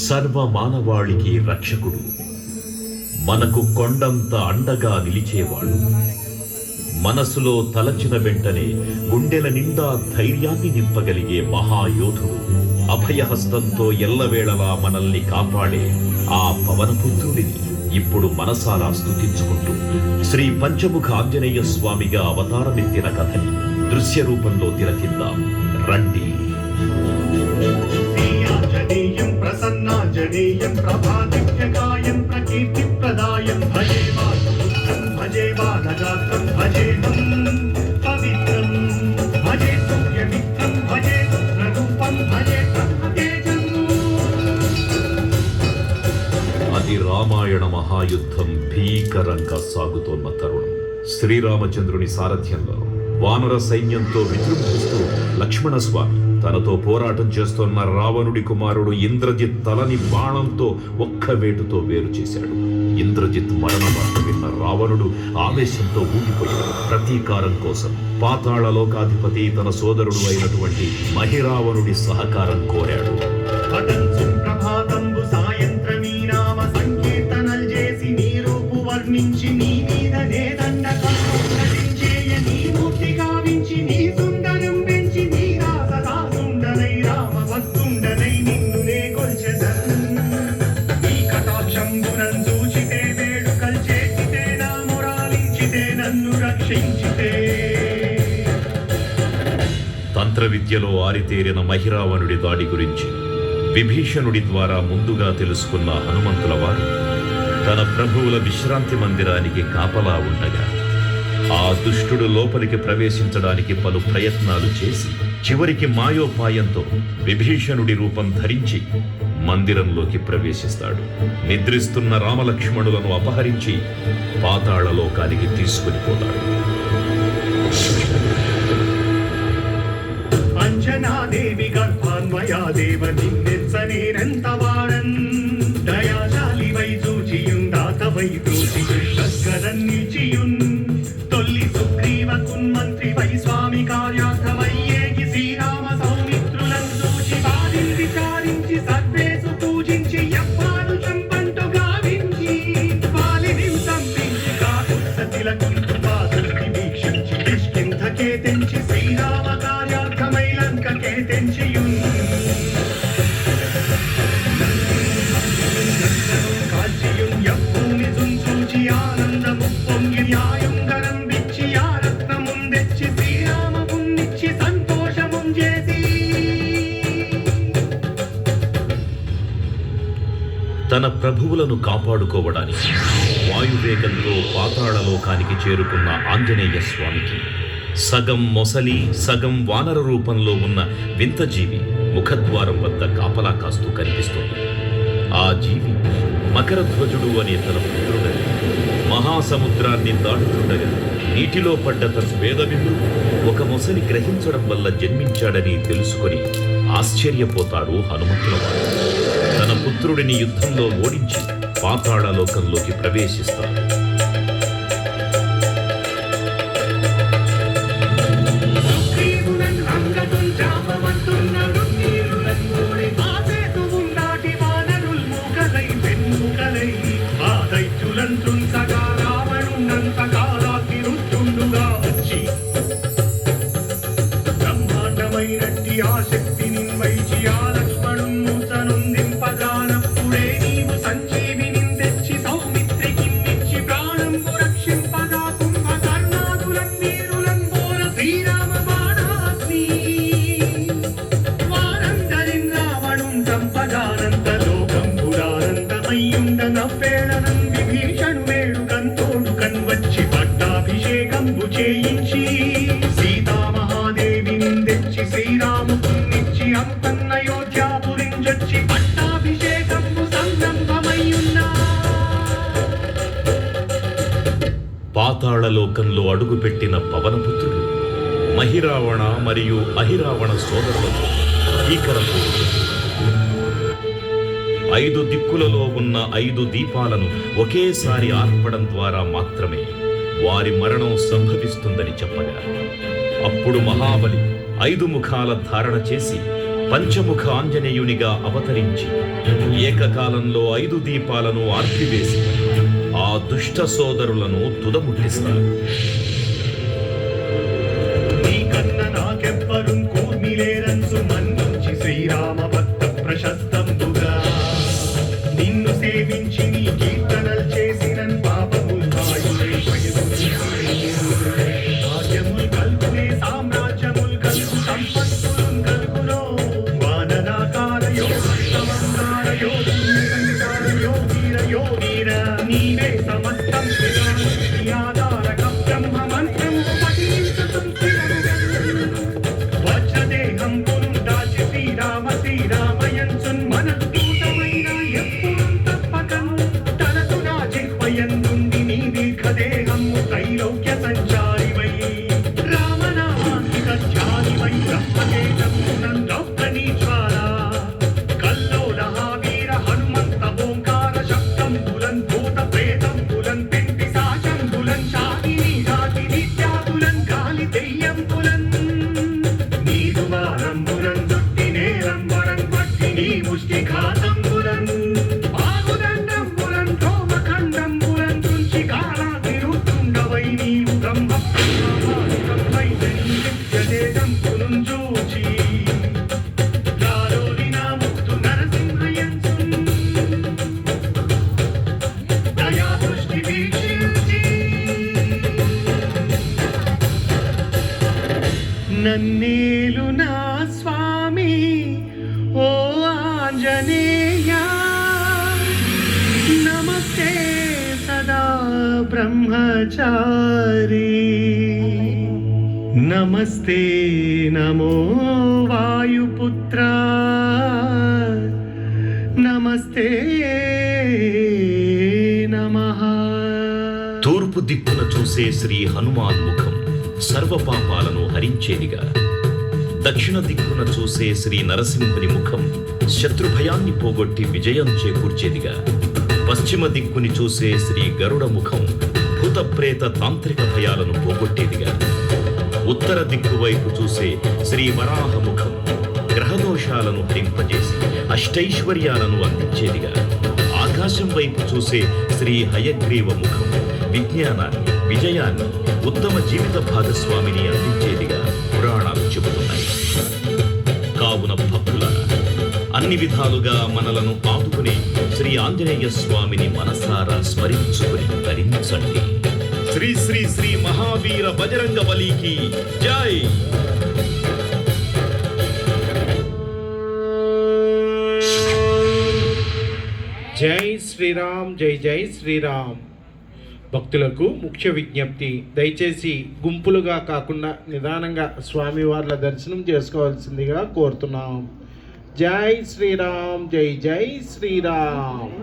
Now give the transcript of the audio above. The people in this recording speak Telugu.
సర్వ మానవాళికి రక్షకుడు, మనకు కొండంత అండగా నిలిచేవాడు. మనసులో తలచిన వెంటనే గుండెల నిండా ధైర్యాన్ని నింపగలిగే మహాయోధుడు, అభయహస్తంతో ఎల్లవేళలా మనల్ని కాపాడే ఆ పవనపుత్రుడిని ఇప్పుడు మనసారా స్తుతించుకుంటూ శ్రీ పంచముఖ ఆంజనేయ స్వామిగా అవతారమెత్తిన కథని దృశ్య రూపంలో తిలకిద్దాం రండి. ప్రసన్నాంజనేయం ప్రభాదివ్యకాయం ప్రకీర్తిప్రదాయం భజే వాసుపుత్రం భజే వానగాత్రం భజేహం పవిత్రం భజే సూర్యమిత్రం భజే రుద్రరూపం భజే బ్రహ్మతేజం. అది రామాయణ మహాయుద్ధం భీకరంగా సాగుతోన్న తరుణం. శ్రీరామచంద్రుని సారథ్యంలో వానర సైన్యంతో విజృంభిస్తూ లక్ష్మణస్వామి తనతో పోరాటం చేస్తున్న రావణుడి కుమారుడు ఇంద్రజిత్ తలని బాణంతో ఒక్క వేటుతో వేరు చేశాడు. ఇంద్రజిత్ మరణ వార్త విన్న రావణుడు ఆవేశంతో ఊగిపోయాడు. ప్రతీకారం కోసం పాతాళ లోకాధిపతి తన సోదరుడు అయినటువంటి మహిరావణుడి సహకారం కోరాడు. సాయంత్రమీ నామ సంకీర్తనలు చేసి నీ రూపు వర్ణించి నీ మీద నేదండగా నీ మూర్తి గావించి నీ సుందరం పెంచి నీ రాసదాసుండనై రామ భక్తుండనై నిన్ను నే కొల్చెదన్. నీ కటాక్షంబునం చూచితే వేడుకల్ చేసితే నా మొరాలించితే నన్ను రక్షించితే. తంత్ర విద్యలో ఆరితేరిన మహిరావణుడి దాడి గురించి విభీషణుడి ద్వారా ముందుగా తెలుసుకున్న హనుమంతుల వారు తన ప్రభువుల విశ్రాంతి మందిరానికి కాపలా ఉండగా ఆ దుష్టుడు లోపలికి ప్రవేశించడానికి పలు ప్రయత్నాలు చేసి చివరికి మాయోపాయంతో విభీషణుడి రూపం ధరించి మందిరంలోకి ప్రవేశిస్తాడు. నిద్రిస్తున్న రామలక్ష్మణులను అపహరించి పాతాళ లోకానికి తీసుకుని పోతాడు. అంజనాదేవి గర్భాన్మయా దేవ నిన్నెచ్చనేనంత వాడన్ దయాశాలి వై చూచియుందాతవై దూచి కృష్ణగదన్ నిలిచియున్ తొల్లి సుగ్రీవకున్ మంత్రి వై స్వామి కార్యార్థమయ్యేగి శ్రీరామ సౌమిత్రులను చూచి వారిని విచారించి సర్వేసు పూజించి ఎవ్వారు చంపంటు గావించి వాలిని సంపించి కాకుత్సతిలకు పాదుల్ని వీక్షించి కిష్కింధకే తెంచి శ్రీరామ కార్యార్థమై లంకకే తెంచియున్ కాల్చియున్ యవ్వూని చూచి ఆనందము పొంగి న్యాయుంగరం విచ్చి ఆ రత్నముం తెచ్చి శ్రీరామమున్నిచ్చి సంతోషముం చేసి. తన ప్రభువులను కాపాడుకోవడానికి వాయువేగంతో పాతాళలోకానికి చేరుకున్న ఆంజనేయ స్వామికి సగం మొసలి సగం వానర రూపంలో ఉన్న వింత జీవి ముఖద్వారం వద్ద కాపలా కాస్తూ కనిపిస్తోంది. ఆ జీవి మకరధ్వజుడు అనే తన పుత్రుడని మహాసముద్రాన్ని దాటుతుండగా నీటిలో పడ్డ తన వేదవిందు ఒక మొసలి గ్రహించడం వల్ల జన్మించాడని తెలుసుకొని ఆశ్చర్యపోతాడు హనుమంతుల వారు. తన పుత్రుడిని యుద్ధంలో ఓడించి పాతాళ లోకంలోకి ప్రవేశిస్తాడు. బ్రహ్మాండమైనట్టి ఆ శక్తిని వైచి ఆ లక్ష్మణున్నుతనుందింపగానప్పుడే నీవు సంజీవిని తెచ్చి సౌమిత్రికిన్నిచ్చి ప్రాణంబు రక్షింపగా కుంభకర్ణాదులన్నీరులంబోర శ్రీరామ బాణాగ్ని వారందరిన్ రావణుం చంపగానంత లోకంబురానందమయ్యుండ నవ్వేళనం విభీషణు వేడుకంతోడు కన్వచ్చి పట్టాభిషేకంబు చేయించి సీతామహాదేవిని తెచ్చి శ్రీరామునిచ్చి అంతన్నయోధ్యాపురించొచ్చి పట్టాభిషేకంబు సంరంభమయ్యున్నా. పాతాళ లోకంలో అడుగుపెట్టిన పవనపుత్రుడు మహిరావణ మరియు అహిరావణ సోదరులతో భీకరపోరు. 5 దిక్కులలో ఉన్న 5 దీపాలను ఒకేసారి ఆర్పడం ద్వారా మాత్రమే వారి మరణం సంభవిస్తుందని చెప్పగా అప్పుడు మహాబలి 5 ముఖాల ధారణ చేసి పంచముఖ ఆంజనేయునిగా అవతరించి ఏకకాలంలో 5 దీపాలను ఆర్పివేసి ఆ దుష్ట సోదరులను తుదముట్టిస్తారు. నీకన్న నాకెవ్వరు కూర్మిలేరంచు మన్నించి శ్రీరామ భక్త ప్రశస్తంబుగా నిన్ను సేవించి నీ కీర్తనలు చేసిన పాపముల్ వాయులే భాగ్యముల్ కల్గునే సామ్రాజ్యముల్ కల్గు సంపత్తులు కల్గునో వానరాకారయో సమంగారయో వీరయో వీరయో వీర నీవే సమస్తం ఆధారకం బ్రహ్మ మంత్రము పఠించుతుం వజ్రదేహం పురుందాచి శ్రీరామ శ్రీరామయంచున్ మనస్తూతమైన ఎప్పుడు తప్పకం తనకు నా జిహ్వయందుండి నీ దీర్ఘదేహము త్రైలోక్య సంచారివై రామనామాంకిత ధ్యానివై బ్రహ్మకేశమునందొక్కని జ్వాల కల్లోలహ వీర హనుమంత ఓంకార శబ్దంబులన్ భూత ప్రేతంబులన్ పిశాచంబులన్ శాకిని రాతి నిత్యాతులన్ గాలి దెయ్యంబులన్ నీదు వారంబులన్ దుట్టి నేరంబులన్ పట్టి నీ ముష్టి ఘాతంబులన్ ఆగుదండంబులన్ రోమఖండంబులన్ తుంచి కాలాతిరుతుండవై నీవు బ్రహ్మ బ్రహ్మై నిత్యదేశంబులున్ చూచి లాలోలి నా ముక్తు నరసింహయంచున్ దయా దృష్టి వీక్షించి నన్నేలు నా స్వామి ఓ ఆంజనేయ నమస్తే సదా బ్రహ్మచారి నమస్తే నమో వాయుపుత్ర నమస్తే నమః. తూర్పు దిక్కున చూసే శ్రీ హనుమాన్ ముఖం సర్వ పాపాలను హరించేదిగా, దక్షిణ దిక్కున చూసే శ్రీ నరసింహుని ముఖం శత్రుభయాన్ని పోగొట్టి విజయం చేకూర్చేదిగా, పశ్చిమ దిక్కుని చూసే శ్రీ గరుడ ముఖం భూతప్రేత తాంత్రిక భయాలను పోగొట్టేదిగా, ఉత్తర దిక్కు వైపు చూసే శ్రీ వరాహ ముఖం గ్రహదోషాలను హరింపజేసి అష్టైశ్వర్యాలను అందించేదిగా, ఆకాశం వైపు చూసే శ్రీ హయగ్రీవ ముఖం విజ్ఞానాన్ని, విజయాన్ని, ఉత్తమ జీవిత భాగస్వామిని అందించేదిగా పురాణాలు చెబుతున్నాయి. కావున భక్తులారా, అన్ని విధాలుగా మనలను ఆదుకునే శ్రీ ఆంజనేయ స్వామిని మనసారా స్మరించుకుని ధరించండి. శ్రీ శ్రీ శ్రీ మహావీర బజరంగ బలికి జై. జై శ్రీరామ్, జై జై శ్రీరామ్. భక్తులకు ముఖ్య విజ్ఞప్తి, దయచేసి గుంపులుగా కాకుండా నిదానంగా స్వామివార్ల దర్శనం చేసుకోవాల్సిందిగా కోరుతున్నాం. జై శ్రీరామ్, జై జై శ్రీరామ్.